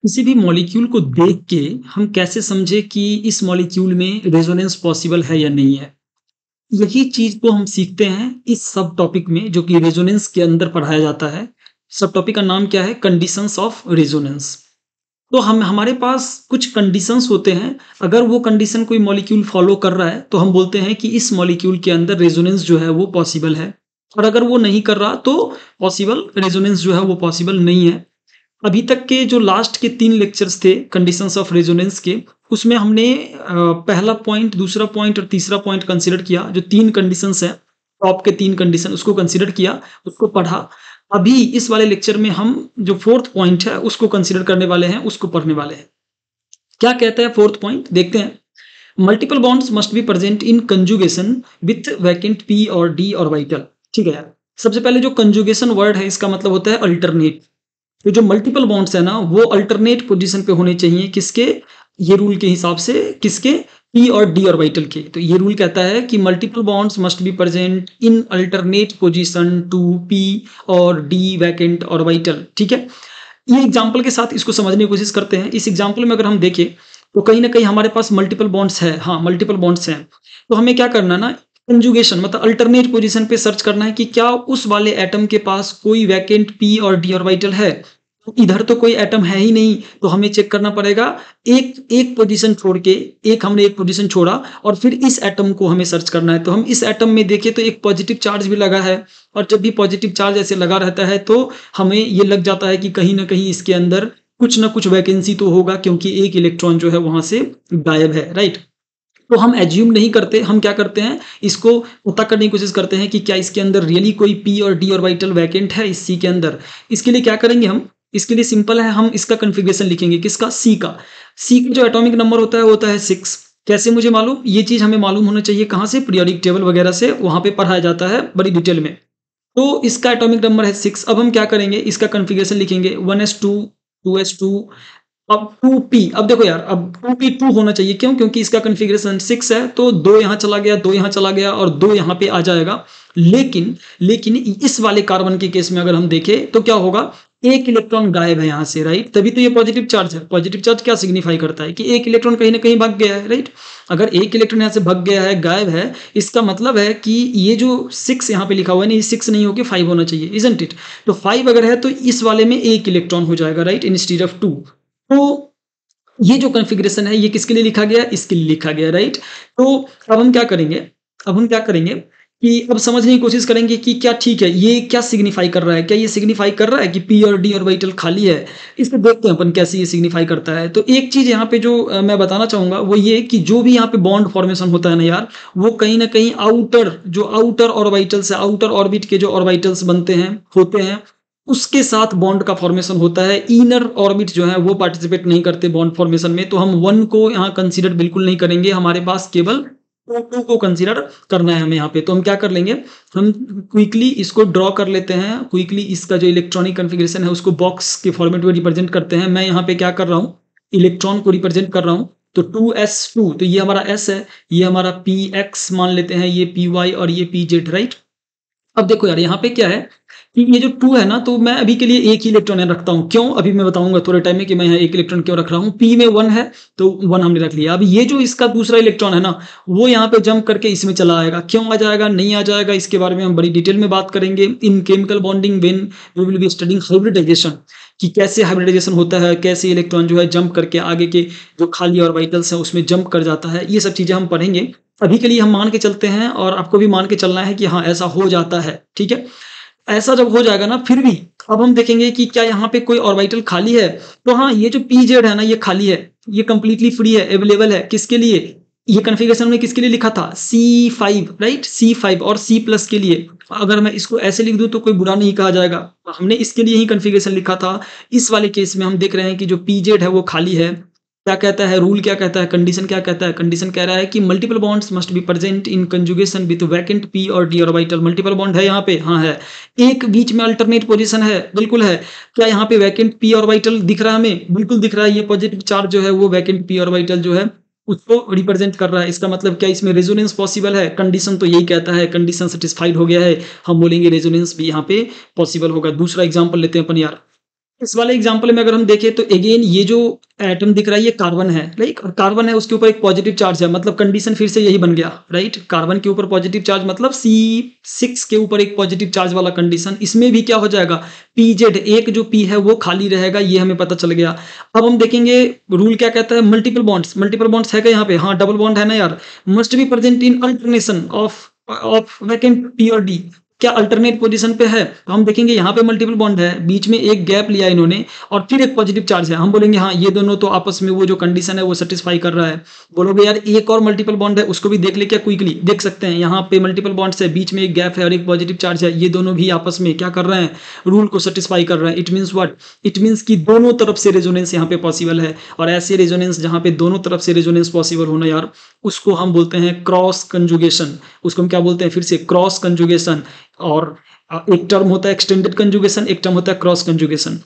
किसी भी मॉलिक्यूल को देख के हम कैसे समझे कि इस मॉलिक्यूल में रेजोनेंस पॉसिबल है या नहीं है। यही चीज को हम सीखते हैं इस सब टॉपिक में जो कि रेजोनेंस के अंदर पढ़ाया जाता है। सब टॉपिक का नाम क्या है? Conditions of resonance. तो हम हमारे पास कुछ कंडीशंस होते हैं। अगर वो कंडीशन कोई मॉलिक्यूल फॉलो कर रहा है तो हम बोलते हैं कि इस मॉलिक्यूल के अंदर रेजोनेंस जो है वो पॉसिबल है। और अगर वो नहीं कर रहा तो पॉसिबल रेजोनेंस जो है वो पॉसिबल नहीं है। अभी तक के जो लास्ट के 3 लेक्चर्स थे कंडीशंस ऑफ रेजोनेंस के, उसमें हमने पहला पॉइंट, दूसरा पॉइंट और तीसरा पॉइंट कंसीडर किया। जो 3 कंडीशंस हैं, टॉप के 3 कंडीशन उसको कंसीडर किया, उसको पढ़ा। अभी इस वाले लेक्चर में हम जो 4th पॉइंट है उसको कंसीडर करने वाले हैं, उसको पढ़ने वाले हैं। क्या कहता है 4th पॉइंट? देखते हैं। Multiple bonds must be present in conjugation with vacant P और डी और वाइटल। ठीक है यार। सबसे पहले जो कंजुगेशन वर्ड है इसका मतलब होता है अल्टरनेट। तो जो मल्टीपल बॉन्ड्स है ना वो अल्टरनेट पोजीशन पे होने चाहिए। किसके? ये रूल के हिसाब से किसके? पी और डी ऑर्बिटल के। तो ये रूल कहता है कि multiple bonds must be present in alternate position to p और डी वैकेंट ऑर्बिटल। ठीक है। ये एग्जांपल के साथ इसको समझने की कोशिश करते हैं। इस एग्जांपल में अगर हम देखें तो कहीं ना कहीं हमारे पास मल्टीपल बॉन्ड्स है। हाँ, मल्टीपल बॉन्ड्स हैं। तो हमें क्या करना है ना, कंजुगेशन मतलब अल्टरनेट पोजीशन पे सर्च करना है कि क्या उस वाले एटम के पास कोई वैकेंट पी और डी ऑर्बिटल है। तो इधर तो कोई एटम है ही नहीं, तो हमें चेक करना पड़ेगा। एक एक पोजीशन छोड़ के, हमने एक पोजीशन छोड़ा और फिर इस एटम को हमें सर्च करना है। तो हम इस एटम में देखें तो एक पॉजिटिव चार्ज भी लगा है, और जब भी पॉजिटिव चार्ज ऐसे लगा रहता है तो हमें ये लग जाता है कि कहीं ना कहीं इसके अंदर कुछ ना कुछ वैकेंसी तो होगा, क्योंकि एक इलेक्ट्रॉन जो है वहां से गायब है। राइट। तो हम एज्यूम नहीं करते, हम क्या करते हैं, इसको पता करने की कोशिश करते हैं कि क्या इसके अंदर रियली कोई पी और डी ऑर्बिटल वैकेंट है इस सी के अंदर। इसके लिए क्या करेंगे हम? इसके लिए सिंपल है, हम इसका कन्फिग्रेशन लिखेंगे। किसका? सी का। सी का जो एटॉमिक नंबर होता है 6। कैसे मुझे मालूम? ये चीज हमें मालूम होना चाहिए कहाँ से? पीरियोडिक टेबल वगैरह से, वहां पे पढ़ाया जाता है बड़ी डिटेल में। तो इसका एटॉमिक नंबर है 6। अब हम क्या करेंगे, इसका कन्फिग्रेशन लिखेंगे 1s2 2s2। अब 2p, अब देखो यार, अब 2p2 होना चाहिए। क्यों? क्योंकि इसका कन्फिग्रेशन 6 है, तो 2 यहाँ चला गया, 2 यहाँ चला गया और 2 यहाँ पे आ जाएगा। लेकिन लेकिन इस वाले कार्बन के केस में अगर हम देखें तो क्या होगा? एक इलेक्ट्रॉन गायब है यहाँ से। राइट। तभी तो ये पॉजिटिव चार्ज है। पॉजिटिव चार्ज क्या सिग्निफाई करता है? कि एक इलेक्ट्रॉन कहीं ना कहीं भाग गया है। राइट। अगर एक इलेक्ट्रॉन यहाँ से भाग गया है, गायब है, इसका मतलब है कि ये जो 6 यहाँ पे लिखा हुआ है ना, ये 6 नहीं होकर 5 होना चाहिए, इजंट इट? तो 5 अगर है तो इस वाले में एक इलेक्ट्रॉन हो जाएगा। राइट। Instead of 2। तो ये जो कॉन्फ़िगरेशन है ये किसके लिए लिखा गया? इसके लिए लिखा गया। राइट। तो अब हम क्या करेंगे कि अब समझने की कोशिश करेंगे कि क्या ठीक है, ये क्या सिग्निफाई कर रहा है। क्या ये सिग्निफाई कर रहा है कि पी और डी ऑर्बिटल खाली है? इसको देखते हैं अपन कैसे ये सिग्निफाई करता है। तो एक चीज यहाँ पे जो मैं बताना चाहूंगा वो ये कि जो भी यहाँ पे बॉन्ड फॉर्मेशन होता है ना यार, वो कहीं ना कहीं आउटर ऑर्बिटल्स है, आउटर ऑर्बिट के जो ऑर्बिटल्स बनते हैं, होते हैं, उसके साथ बॉन्ड का फॉर्मेशन होता है। इनर ऑर्बिट जो है वो पार्टिसिपेट नहीं करते बॉन्ड फॉर्मेशन में। तो हम 1 को यहाँ कंसीडर बिल्कुल नहीं करेंगे, हमारे पास केवल 2 को कंसीडर करना है हमें यहाँ पे। तो हम क्या कर लेंगे, हम क्विकली इसको ड्रॉ कर लेते हैं। क्विकली इसका जो इलेक्ट्रॉनिक कन्फिग्रेशन है उसको बॉक्स के फॉर्मेट में रिप्रेजेंट करते हैं। मैं यहाँ पे क्या कर रहा हूँ, इलेक्ट्रॉन को रिप्रेजेंट कर रहा हूँ। तो 2s2, तो ये हमारा s है, ये हमारा px मान लेते हैं, ये py और ये pz। राइट। अब देखो यार, यहाँ पे क्या है कि ये जो 2 है ना, तो मैं अभी के लिए एक ही इलेक्ट्रॉन यहाँ रखता हूँ। क्यों? अभी मैं बताऊंगा थोड़े टाइम में कि मैं यहाँ एक इलेक्ट्रॉन क्यों रख रहा हूँ। पी में 1 है तो 1 हमने रख लिया। अब ये जो इसका दूसरा इलेक्ट्रॉन है ना, वो यहाँ पे जंप करके इसमें चला आएगा। क्यों आ जाएगा, नहीं आ जाएगा, इसके बारे में हम बड़ी डिटेल में बात करेंगे in chemical bonding when we will be studying hybridisation, कि कैसे हाइब्रिडाइजेशन होता है, कैसे इलेक्ट्रॉन जो है जंप करके आगे के जो खाली ऑर्बिटल्स हैं उसमें जंप कर जाता है। ये सब चीजें हम पढ़ेंगे। अभी के लिए हम मान के चलते हैं, और आपको भी मान के चलना है कि हाँ ऐसा हो जाता है। ठीक है। ऐसा जब हो जाएगा ना, फिर भी अब हम देखेंगे कि क्या यहाँ पे कोई ऑर्बिटल खाली है। तो हाँ, ये जो pz है ना, ये खाली है, ये कंप्लीटली फ्री है, अवेलेबल है। किसके लिए? ये कन्फिग्रेशन में किसके लिए लिखा था? C5। राइट। C5 और C प्लस के लिए। अगर मैं इसको ऐसे लिख दूं तो कोई बुरा नहीं कहा जाएगा, हमने इसके लिए ही कन्फिग्रेशन लिखा था। इस वाले केस में हम देख रहे हैं कि जो pz है वो खाली है। क्या कहता है रूल, क्या कहता है, कंडीशन क्या कहता है? कंडीशन कह रहा है कि multiple bonds must be present in conjugation with vacant P और डी ऑर्बिटल। मल्टीपल बॉन्ड है यहाँ पे? हाँ है। एक बीच में अल्टरनेट पोजीशन है? बिल्कुल है। क्या यहाँ पे वैकेंट पी ऑर्बिटल दिख रहा है हमें? बिल्कुल दिख रहा है। ये पॉजिटिव चार्ज जो है वो वैकेंट पी ऑर्बिटल जो है उसको रिप्रेजेंट कर रहा है। इसका मतलब क्या इसमें रेजोनेंस पॉसिबल है? कंडीशन तो यही कहता है, कंडीशन सेटिस्फाइड हो गया है, हम बोलेंगे रेजोनेंस भी यहाँ पे पॉसिबल होगा। दूसरा एग्जाम्पल लेते हैं अपन यार। इस वाले एग्जांपल में अगर हम देखें तो अगेन ये जो एटम दिख रहा है ये कार्बन है, राइट? और कार्बन है उसके ऊपर एक पॉजिटिव चार्ज है, मतलब कंडीशन फिर से यही बन गया, राइट? कार्बन के ऊपर पॉजिटिव चार्ज मतलब C6 के ऊपर एक पॉजिटिव चार्ज वाला कंडीशन। इसमें भी क्या हो जाएगा, PZ एक जो P है वो खाली रहेगा, ये हमें पता चल गया। अब हम देखेंगे रूल क्या कहता है, मल्टीपल बॉन्ड्स है क्या यहाँ पे? हाँ, डबल बॉन्ड है ना यार। Must be present in alternation of vacant P और D। क्या अल्टरनेट पोजीशन पे है? तो हम देखेंगे यहाँ पे मल्टीपल बॉन्ड है, बीच में एक गैप लिया इन्होंने और फिर एक पॉजिटिव चार्ज है। हम बोलेंगे हाँ, ये दोनों तो आपस में वो जो कंडीशन है वो सेटिस्फाई कर रहा है। बोलोगे यार एक और मल्टीपल बॉन्ड है, उसको भी देख ले क्या? क्विकली देख सकते हैं, यहाँ पे मल्टीपल बॉन्ड्स है, बीच में एक गैप है और एक पॉजिटिव चार्ज है, ये दोनों भी आपस में क्या कर रहे हैं, रूल को सेटिस्फाई कर रहे हैं। It means what? It means कि दोनों तरफ से रेजोनेंस यहाँ पे पॉसिबल है। और ऐसे रेजोनेंस जहाँ पे दोनों तरफ से रेजोनेंस पॉसिबल होना यार, उसको हम बोलते हैं क्रॉस कंजुगेशन। उसको हम क्या बोलते हैं? फिर से क्रॉस कंजुगेशन। और एक टर्म होता है एक्सटेंडेड कंजुगेशन, एक टर्म होता है क्रॉस कंजुगेशन।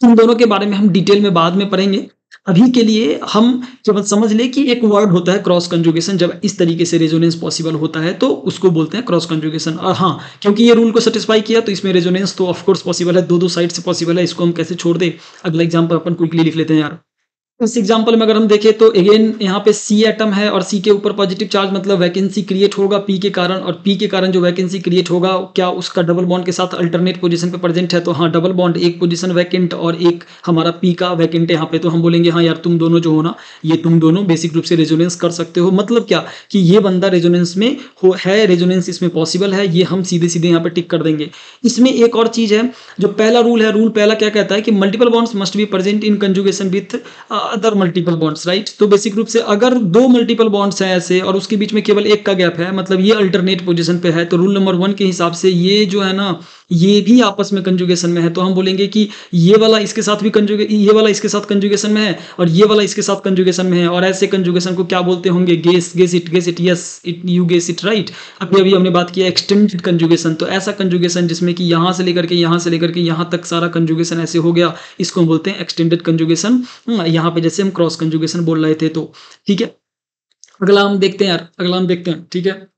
इन दोनों के बारे में हम डिटेल में बाद में पढ़ेंगे। अभी के लिए हम केवल समझ ले कि एक वर्ड होता है क्रॉस कंजुगेशन। जब इस तरीके से रेजोनेंस पॉसिबल होता है तो उसको बोलते हैं क्रॉस कंजुगेशन। और हाँ, क्योंकि ये रूल को सेटिस्फाई किया तो इसमें रेजोनेंस तो ऑफ कोर्स पॉसिबल है, दो साइड से पॉसिबल है, इसको हम कैसे छोड़ दे। अगला एग्जांपल अपन क्विकली लिख लेते हैं यार। इस एग्जांपल में अगर हम देखें तो अगेन यहाँ पे C एटम है और C के ऊपर पॉजिटिव चार्ज, मतलब वैकेंसी क्रिएट होगा P के कारण, और P के कारण जो वैकेंसी क्रिएट होगा क्या उसका डबल बॉन्ड के साथ अल्टरनेट पोजीशन पे प्रेजेंट है? तो हाँ, डबल बॉन्ड, एक पोजीशन वैकेंट और एक हमारा P का वैकेंट है यहाँ पे। तो हम बोलेंगे हाँ यार, तुम दोनों जो हो ना, ये तुम दोनों बेसिक रूप से रेजोनेंस कर सकते हो। मतलब क्या कि ये बंदा रेजोनेंस में हो है, रेजोनेंस इसमें पॉसिबल है, ये हम सीधे सीधे यहाँ पे टिक कर देंगे। इसमें एक और चीज है, जो पहला रूल है, रूल पहला क्या कहता है कि multiple bonds must be present in conjugation with other multiple bonds, right? तो बेसिक रूप से अगर दो मल्टीपल बॉन्ड्स हैं ऐसे और उसके बीच में केवल एक का गैप है, मतलब ये अल्टरनेट पोजीशन पे है, तो रूल नंबर 1 के हिसाब से ये जो है ना, ये भी आपस में कंजुगेशन में है। तो हम बोलेंगे कि ये वाला इसके साथ भी ये वाला इसके साथ कंजुगेशन में है और ये वाला इसके साथ कंजुगेशन में है। और ऐसे कंजुगेशन को क्या बोलते होंगे? Guess it, yes it, you guess it, right? अभी हमने बात किया एक्सटेंडेड कंजुगेशन। तो ऐसा कंजुगेशन जिसमें कि यहाँ से लेकर के यहाँ तक सारा कंजुगेशन ऐसे हो गया, इसको हम बोलते हैं एक्सटेंडेड कंजुगेशन। यहाँ पे जैसे हम क्रॉस कंजुगेशन बोल रहे थे। तो ठीक है, अगला हम देखते हैं यार, अगला हम देखते हैं, ठीक है।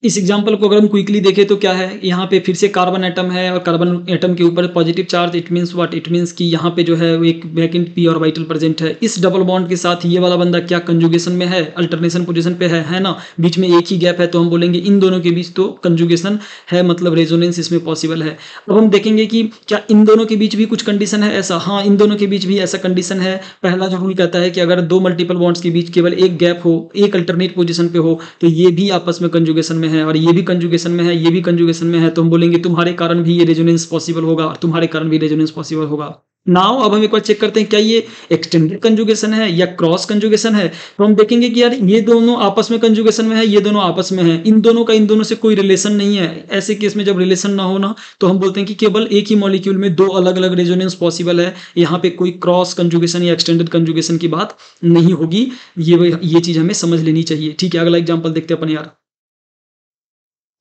इस एग्जांपल को अगर हम क्विकली देखें तो क्या है, यहाँ पे फिर से कार्बन एटम है और कार्बन एटम के ऊपर positive charge. It means what? It means कि यहाँ पे जो है वो एक वैकेंट P ऑर्बिटल प्रेजेंट है। इस डबल बॉन्ड के साथ ये वाला बंदा क्या कंजुगेशन में है? अल्टरनेशन पोजीशन पे है ना? बीच में एक ही गैप है, तो हम बोलेंगे इन दोनों के बीच तो कंजुगेशन है, मतलब रेजोनेंस इसमें पॉसिबल है। अब हम देखेंगे कि क्या इन दोनों के बीच भी कुछ कंडीशन है ऐसा? हाँ, इन दोनों के बीच भी ऐसा कंडीशन है। पहला जो रूल कहता है कि अगर दो मल्टीपल बॉन्ड्स के बीच केवल एक गैप हो, एक अल्टरनेट पोजीशन पे हो, तो ये भी आपस में कंजुगेशन में है और ये भी कंजुगेशन में है, ये भी कंजुगेशन में है। तो हम बोलेंगे तुम्हारे कारण भी ये रेजोनेंस पॉसिबल होगा और तुम्हारे कारण भी रेजोनेंस पॉसिबल होगा। नाउ अब हम एक बार चेक करते हैं क्या ये एक्सटेंडेड कंजुगेशन है या क्रॉस कंजुगेशन है। तो हम देखेंगे कि यार ये दोनों आपस में कंजुगेशन में है, ये दोनों आपस में है, इन दोनों का इन दोनों से कोई रिलेशन नहीं है। ऐसे केस में जब रिलेशन ना हो ना, तो हम बोलते हैं कि केवल एक ही मॉलिक्यूल में दो अलग अलग रेजोनेंस पॉसिबल है। यहाँ पे कोई क्रॉस कंजुगेशन या एक्सटेंडेड कंजुगेशन की बात नहीं होगी। ये चीज हमें समझ लेनी चाहिए, ठीक है। अगला एग्जाम्पल देखते हैं अपन यार।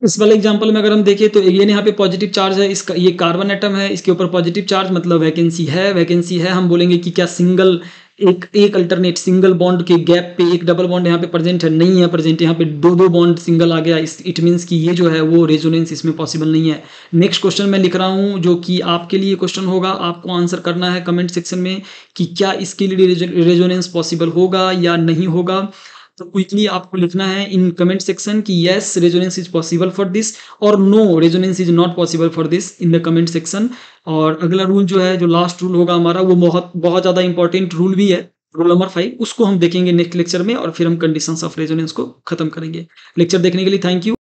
इस वाले एग्जांपल में अगर हम देखें तो ये यहाँ पे पॉजिटिव चार्ज है, इसका ये कार्बन एटम है, इसके ऊपर पॉजिटिव चार्ज मतलब वैकेंसी है। हम बोलेंगे कि क्या सिंगल एक अल्टरनेट सिंगल बॉन्ड के गैप पे एक डबल बॉन्ड यहाँ पे प्रेजेंट है? नहीं है प्रेजेंट, यहाँ पे दो बॉन्ड सिंगल आ गया। इट मीन्स कि ये जो है वो रेजोनेंस इसमें पॉसिबल नहीं है। नेक्स्ट क्वेश्चन मैं लिख रहा हूँ जो कि आपके लिए क्वेश्चन होगा, आपको आंसर करना है कमेंट सेक्शन में कि क्या इसके लिए रेजोनेंस पॉसिबल होगा या नहीं होगा। तो क्विकली आपको लिखना है इन कमेंट सेक्शन कि yes resonance is possible for this और no resonance is not possible for this in the comment section. और अगला रूल जो है, जो लास्ट रूल होगा हमारा, वो बहुत बहुत ज़्यादा इंपॉर्टेंट रूल भी है, रूल नंबर 5। उसको हम देखेंगे नेक्स्ट लेक्चर में और फिर हम कंडीशंस ऑफ रेजोनेंस को खत्म करेंगे। लेक्चर देखने के लिए थैंक यू।